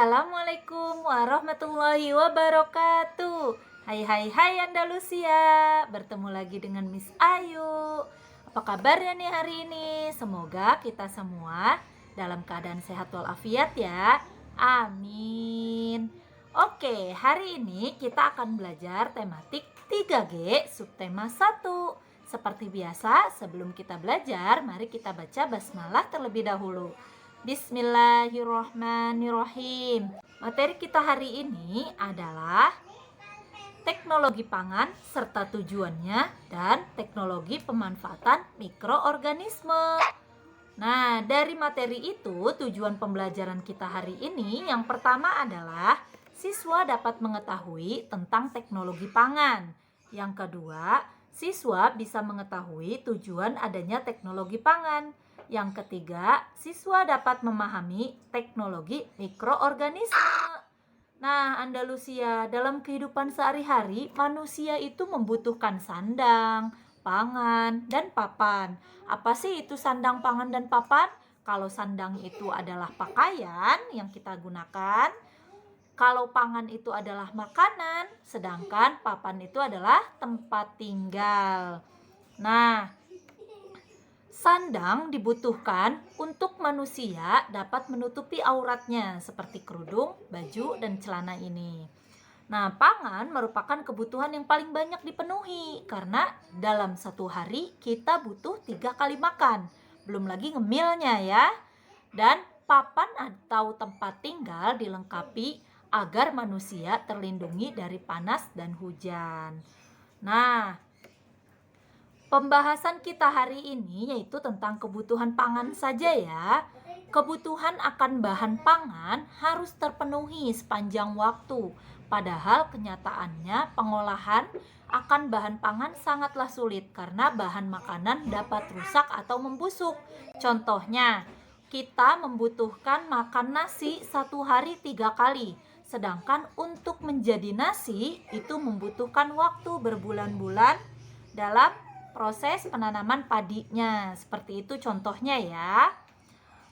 Assalamualaikum warahmatullahi wabarakatuh. Hai Andalusia. Bertemu lagi dengan Miss Ayu. Apa kabarnya nih hari ini? Semoga kita semua dalam keadaan sehat walafiat ya. Amin. Oke, hari ini kita akan belajar tematik 3G subtema 1. Seperti biasa, sebelum kita belajar, mari kita baca basmalah terlebih dahulu. Bismillahirrohmanirrohim. Materi kita hari ini adalah teknologi pangan serta tujuannya dan teknologi pemanfaatan mikroorganisme. Nah, dari materi itu tujuan pembelajaran kita hari ini yang pertama adalah siswa dapat mengetahui tentang teknologi pangan. Yang kedua, siswa bisa mengetahui tujuan adanya teknologi pangan. Yang ketiga, siswa dapat memahami teknologi mikroorganisme. Nah, Andalusia, dalam kehidupan sehari-hari, manusia itu membutuhkan sandang, pangan, dan papan. Apa sih itu sandang, pangan, dan papan? Kalau sandang itu adalah pakaian yang kita gunakan, kalau pangan itu adalah makanan, sedangkan papan itu adalah tempat tinggal. Nah, sandang dibutuhkan untuk manusia dapat menutupi auratnya seperti kerudung, baju, dan celana ini. Nah, pangan merupakan kebutuhan yang paling banyak dipenuhi karena dalam satu hari kita butuh 3 kali makan. Belum lagi ngemilnya ya. Dan papan atau tempat tinggal dilengkapi agar manusia terlindungi dari panas dan hujan. Nah, pembahasan kita hari ini yaitu tentang kebutuhan pangan saja ya. Kebutuhan akan bahan pangan harus terpenuhi sepanjang waktu. Padahal kenyataannya pengolahan akan bahan pangan sangatlah sulit karena bahan makanan dapat rusak atau membusuk. Contohnya, kita membutuhkan makan nasi 1 hari 3 kali. Sedangkan untuk menjadi nasi itu membutuhkan waktu berbulan-bulan dalam proses penanaman padinya. Seperti itu contohnya ya.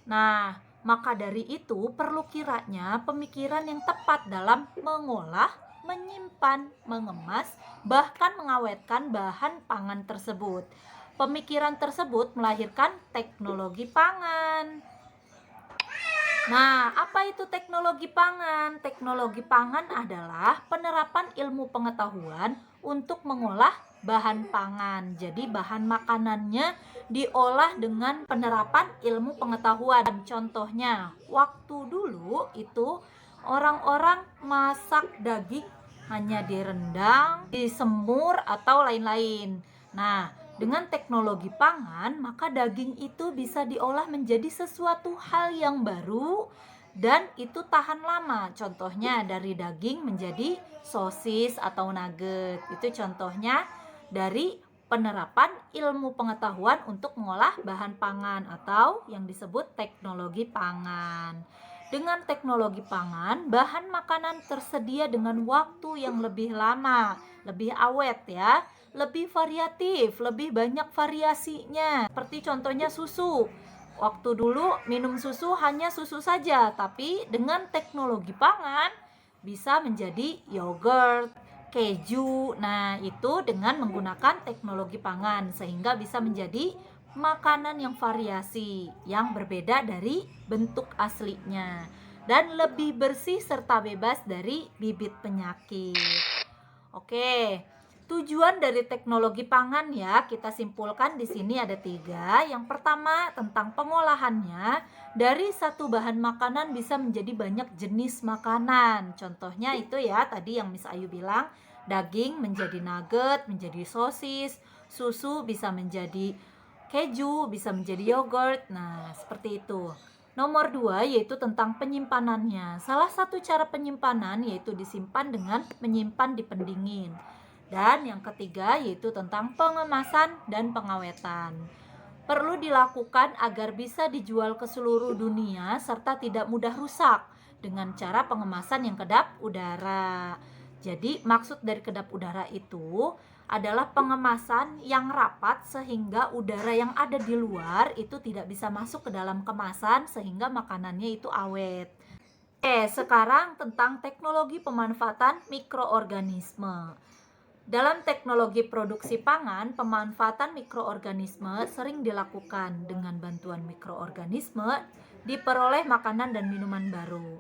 Nah, maka dari itu perlu kiranya pemikiran yang tepat dalam mengolah, menyimpan, mengemas, bahkan mengawetkan bahan pangan tersebut. Pemikiran tersebut melahirkan teknologi pangan. Nah, apa itu teknologi pangan? Teknologi pangan adalah penerapan ilmu pengetahuan untuk mengolah bahan pangan. Jadi bahan makanannya diolah dengan penerapan ilmu pengetahuan. Contohnya, waktu dulu itu orang-orang masak daging hanya direndang, disemur atau lain-lain. Nah, dengan teknologi pangan, maka daging itu bisa diolah menjadi sesuatu hal yang baru dan itu tahan lama. Contohnya dari daging menjadi sosis atau nugget. Itu contohnya dari penerapan ilmu pengetahuan untuk mengolah bahan pangan atau yang disebut teknologi pangan. Dengan teknologi pangan, bahan makanan tersedia dengan waktu yang lebih lama, lebih awet ya, lebih variatif, lebih banyak variasinya. Seperti contohnya susu. Waktu dulu minum susu hanya susu saja, tapi dengan teknologi pangan bisa menjadi yogurt, keju. Nah, itu dengan menggunakan teknologi pangan sehingga bisa menjadi makanan yang variasi, yang berbeda dari bentuk aslinya dan lebih bersih serta bebas dari bibit penyakit. Oke, tujuan dari teknologi pangan ya kita simpulkan di sini ada 3. Yang pertama tentang pengolahannya, dari satu bahan makanan bisa menjadi banyak jenis makanan. Contohnya itu ya tadi yang Miss Ayu bilang, daging menjadi nugget, menjadi sosis, susu bisa menjadi keju, bisa menjadi yogurt. Nah, seperti itu. Nomor 2 yaitu tentang penyimpanannya. Salah satu cara penyimpanan yaitu disimpan dengan menyimpan di pendingin. Dan yang ketiga yaitu tentang pengemasan dan pengawetan. Perlu dilakukan agar bisa dijual ke seluruh dunia serta tidak mudah rusak dengan cara pengemasan yang kedap udara. Jadi maksud dari kedap udara itu adalah pengemasan yang rapat sehingga udara yang ada di luar itu tidak bisa masuk ke dalam kemasan sehingga makanannya itu awet. Sekarang tentang teknologi pemanfaatan mikroorganisme. Dalam teknologi produksi pangan, pemanfaatan mikroorganisme sering dilakukan. Dengan bantuan mikroorganisme, diperoleh makanan dan minuman baru.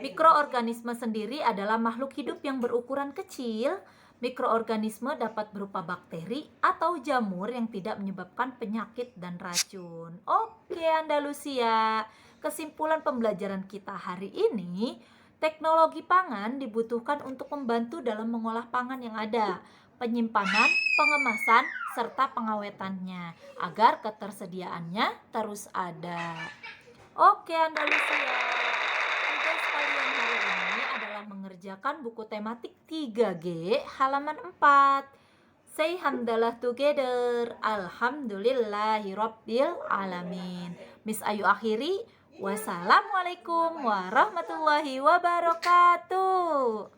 Mikroorganisme sendiri adalah makhluk hidup yang berukuran kecil. Mikroorganisme dapat berupa bakteri atau jamur yang tidak menyebabkan penyakit dan racun. Oke, Andalusia. Kesimpulan pembelajaran kita hari ini, teknologi pangan dibutuhkan untuk membantu dalam mengolah pangan yang ada, penyimpanan, pengemasan, serta pengawetannya, agar ketersediaannya terus ada. Oke, Andalusia. Tugas kalian hari ini adalah mengerjakan buku tematik 3G halaman 4. Say hamdalah together. Alhamdulillahirabbil alamin. Miss Ayu akhiri. Wassalamualaikum warahmatullahi wabarakatuh.